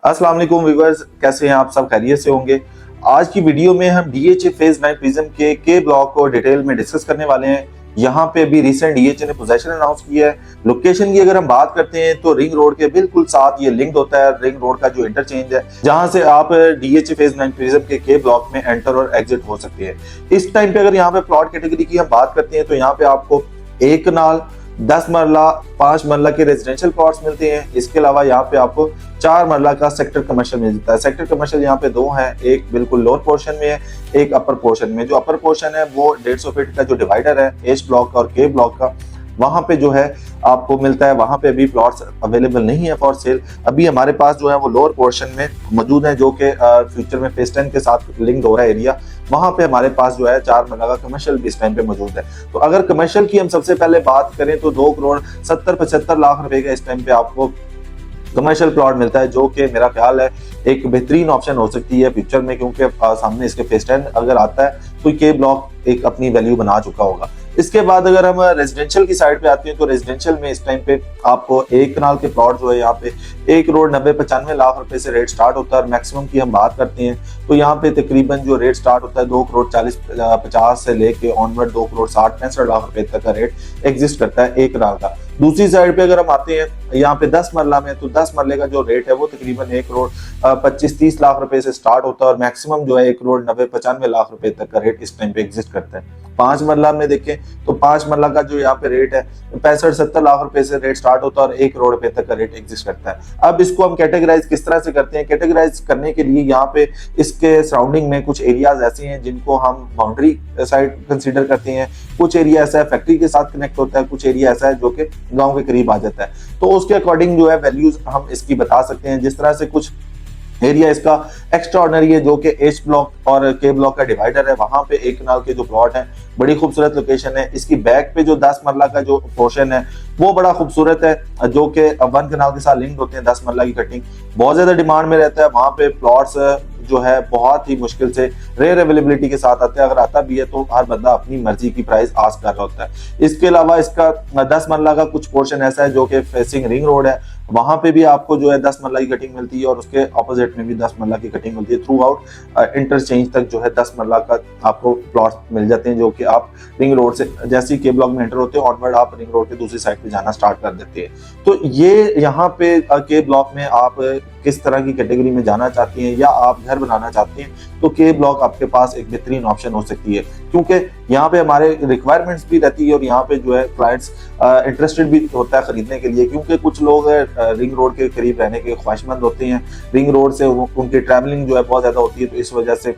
अस्सलाम वालेकुम व्यूअर्स, कैसे हैं आप सब? खैरियत से होंगे। आज की वीडियो में हम डीएचए फेज 9 प्रिज्म के ब्लॉक को डिटेल में डिस्कस करने वाले हैं। यहाँ पे अभी रिसेंट डीएचए ने पोजीशन अनाउंस किया है। लोकेशन की अगर हम बात करते हैं तो रिंग रोड के बिल्कुल साथ ये लिंक्ड होता है। रिंग रोड का जो इंटरचेंज है जहां से आप डीएचए फेज 9 प्रिज्म के ब्लॉक में एंटर और एग्जिट हो सकते हैं। इस टाइम पे अगर यहाँ पे प्लॉट कैटेगरी की हम बात करते हैं तो यहाँ पे आपको एक कनाल 10 मरला 5 मरला के रेजिडेंशियल प्लॉट्स मिलते हैं। इसके अलावा यहाँ पे आपको 4 मरला का सेक्टर कमर्शियल मिल जाता है। सेक्टर कमर्शियल यहाँ पे दो हैं, एक बिल्कुल लोअर पोर्शन में है, एक अपर पोर्शन में। जो अपर पोर्शन है वो 150 फीट का जो डिवाइडर है एच ब्लॉक और के ब्लॉक का, वहां पे जो है आपको मिलता है। वहां पे अभी प्लॉट्स अवेलेबल नहीं है फॉर सेल। अभी हमारे पास जो है वो लोअर पोर्शन में मौजूद है, जो कि फ्यूचर में फेज 10 के साथ लिंक्ड हो रहा है एरिया। वहां पे हमारे पास जो है 4 मरला का कमर्शियल भी इस टाइम पे मौजूद है। तो अगर कमर्शियल की हम सबसे पहले बात करें तो 2 करोड़ 70-75 लाख रुपए का इस टाइम पे आपको कमर्शियल प्लॉट मिलता है, जो कि मेरा ख्याल है एक बेहतरीन ऑप्शन हो सकती है फ्यूचर में, क्योंकि सामने इसके फेज 10 अगर आता है तो के ब्लॉक एक अपनी वैल्यू बना चुका होगा। इसके बाद अगर हम रेजिडेंशियल की साइड पे आते हैं तो रेजिडेंशियल में इस टाइम पे आपको एक कनाल के प्लॉट जो है यहाँ पे 1 करोड़ 90-95 लाख रुपए से रेट स्टार्ट होता है। और मैक्सिमम की हम बात करते हैं तो यहाँ पे तकरीबन जो रेट स्टार्ट होता है 2 करोड़ 40-50 से लेके ऑनवर्ड 2 करोड़ 60-65 लाख रुपए तक का रेट एग्जिस्ट करता है एक कनाल का। दूसरी साइड पे अगर हम आते हैं यहाँ पे 10 मरला में, तो 10 मरले का जो रेट है वो तकरीबन 1 करोड़ 25-30 लाख रुपए से स्टार्ट होता है और मैक्सिमम जो है 1 करोड़ 90-95 लाख रुपए तक का रेट इस टाइम पे एग्जिस्ट करता है। 5 मरला में देखें तो 5 मरला का जो यहाँ पे रेट है 65-70 लाख रुपए से रेट स्टार्ट होता है और 1 करोड़ रुपए तक का रेट एग्जिस्ट करता है। अब इसको हम कैटेगराइज किस तरह से करते हैं? कैटेगराइज करने के लिए यहाँ पे इसके सराउंडिंग में कुछ एरियाज ऐसे हैं जिनको हम बाउंड्री साइड कंसीडर करते हैं। कुछ एरिया ऐसा है फैक्ट्री के साथ कनेक्ट होता है, कुछ एरिया ऐसा है जो कि गांव के करीब आ जाता है। तो उसके अकॉर्डिंग जो है वैल्यूज हम इसकी बता सकते हैं। जिस तरह से कुछ एरिया इसका एक्स्ट्रा ऑर्डिनरी है जो कि एच ब्लॉक और के ब्लॉक का डिवाइडर है, वहां पे एक कनाल के जो प्लॉट है बड़ी खूबसूरत लोकेशन है। इसकी बैक पे जो 10 मरला का जो पोर्शन है वो बड़ा खूबसूरत है, जो कि 1 कनाल के साथ लिंक होते हैं। 10 मरला की कटिंग बहुत ज्यादा डिमांड में रहता है। वहां पे प्लॉट्स जो है बहुत ही मुश्किल से रेयर अवेलेबिलिटी के साथ आते हैं। अगर आता भी है तो हर बंदा अपनी मर्जी की प्राइस आस्क कर रहा होता है। इसके अलावा इसका 10 मरला का कुछ पोर्शन ऐसा है जो कि फेसिंग रिंग रोड है, वहां पे भी आपको जो है 10 मरला की कटिंग मिलती है और उसके ऑपोजिट में भी 10 मरला की कटिंग मिलती है। थ्रू आउट इंटरचेंज तक जो है 10 मरला का आपको प्लॉट मिल जाते हैं, जो कि आप रिंग रोड से जैसे ही के ब्लॉक में एंटर होते हैं ऑनवर्ड आप रिंग रोड के दूसरी साइड पे जाना स्टार्ट कर देते हैं। तो ये यहाँ पे के ब्लॉक में आप किस तरह की कैटेगरी में जाना चाहते हैं या आप घर बनाना चाहते हैं तो के ब्लॉक आपके पास एक बेहतरीन ऑप्शन हो सकती है, क्योंकि यहाँ पे हमारे रिक्वायरमेंट्स भी रहती है और यहाँ पे जो है क्लाइंट्स इंटरेस्टेड भी होता है खरीदने के लिए, क्योंकि कुछ लोग रिंग रोड के करीब रहने के ख्वाहिशमंद होते हैं। रिंग रोड से उनकी ट्रैवलिंग जो है बहुत ज्यादा होती है, तो इस वजह से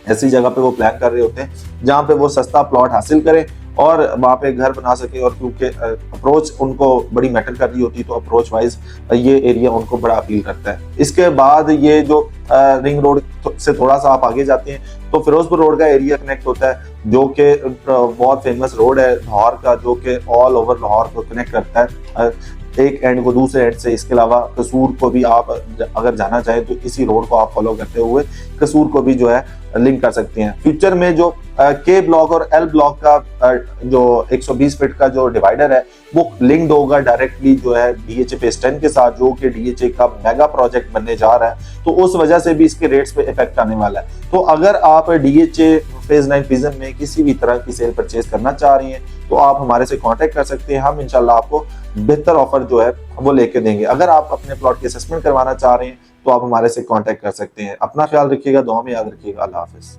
ऐसी जगह पे वो प्लान कर रहे होते हैं जहाँ पे वो सस्ता प्लॉट हासिल करें और वहाँ पे घर बना सके। और क्योंकि अप्रोच उनको बड़ी मैटर कर रही होती है तो अप्रोच वाइज ये एरिया उनको बड़ा अपील करता है। इसके बाद ये जो रिंग रोड से थोड़ा सा आप आगे जाते हैं तो फिरोजपुर रोड का एरिया कनेक्ट होता है, जो कि बहुत फेमस रोड है लाहौर का, जो कि ऑल ओवर लाहौर को कनेक्ट करता है एक एंड को दूसरे एंड से। इसके अलावा कसूर को भी आप अगर जाना चाहें तो इसी रोड को आप फॉलो करते हुए कसूर को भी जो है लिंक कर सकते हैं। फ्यूचर में जो के ब्लॉक और एल ब्लॉक का जो 120 फीट का जो डिवाइडर है वो लिंक्ड होगा डायरेक्टली जो है डीएचए फेज 10 के साथ, जो कि डीएचए का मेगा प्रोजेक्ट बनने जा रहा है। तो उस वजह से भी इसके रेट्स पे इफेक्ट आने वाला है। तो अगर आप डीएचए फेज 9 प्रिज्म में किसी भी तरह की सेल परचेज करना चाह रही हैं तो आप हमारे से कांटेक्ट कर सकते हैं। हम इंशाल्लाह आपको बेहतर ऑफर जो है वो लेके देंगे। अगर आप अपने प्लॉट की असेसमेंट करवाना चाह रहे हैं तो आप हमारे से कांटेक्ट कर सकते हैं। अपना ख्याल रखिएगा, दुआ में याद रखिएगा। अल्लाह हाफिज।